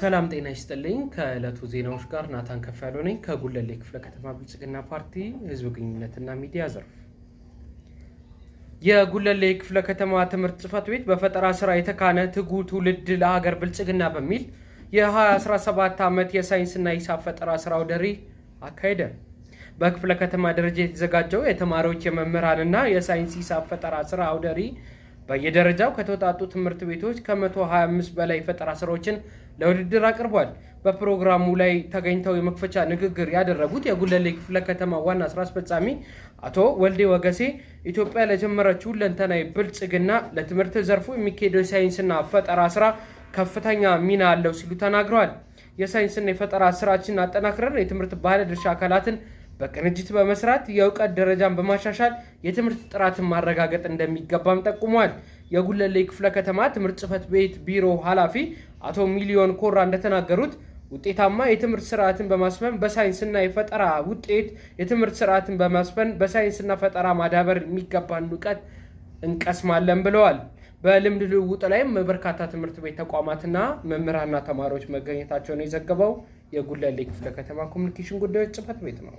ሰላም ጤና ይስጥልኝ ከዕለቱ ዜናዎች ጋር ናታን ከፋያለው ነኝ ከጉለሌ ክፍለ ከተማ ብልጽግና ፓርቲ ህዝብ ግንኙነትና ሚዲያ ዘርፍ የጉለሌ ክፍለ ከተማ ትምህርት ጽፈት ቤት በፈጠራ ስራ የተካነ ትጉ ትውልድ ለሀገር ብልጽግና በሚል የ2017 ዓመት የሳይንስና ሂሳብ ፈጠራ ስራ አውደ ርዕይ አካሄደ። በክፍለ ከተማ ደረጃ የተዘጋጀው የተማሪዎች የመምህራንና የሳይንስ ሂሳብ ፈጠራ ስራ አውደ ርዕይ በየደረጃው ከተወጣጡ ትምህርት ቤቶች ከ125 በላይ ፈጠራ ስራዎችን ለውድድር አቅርቧል። በፕሮግራሙ ላይ ተገኝተው የመክፈቻ ንግግር ያደረጉት የጉለሌ ክፍለ ከተማ ዋና ስራ አስፈጻሚ አቶ ወልዴ ወገሴ ኢትዮጵያ ለጀመረችው ሁለንተናዊ ብልጽግና ለትምህርት ዘርፉ የሚካሄደው ሳይንስና ፈጠራ ስራ ከፍተኛ ሚና አለው ሲሉ ተናግረዋል። የሳይንስና የፈጠራ ስራችን አጠናክረን የትምህርት ባለድርሻ አካላትን በቅንጅት በመስራት የእውቀት ደረጃን በማሻሻል የትምህርት ጥራትን ማረጋገጥ እንደሚገባም ጠቁመዋል። የጉለሌ ክፍለ ከተማ ትምህርት ጽፈት ቤት ቢሮ ኃላፊ አቶ ሚሊዮን ኮራ እንደተናገሩት ውጤታማ የትምህርት ስርዓትን በማስፈን በሳይንስና የፈጠራ ውጤት የትምህርት ስርዓትን በማስፈን በሳይንስና ፈጠራ ማዳበር የሚገባን እውቀት እንቀስማለን ብለዋል። በልምድ ልውውጥ ላይም በርካታ ትምህርት ቤት ተቋማትና መምህራንና ተማሪዎች መገኘታቸውን የዘገበው የጉለሌ ክፍለ ከተማ ኮሙኒኬሽን ጉዳዮች ጽፈት ቤት ነው።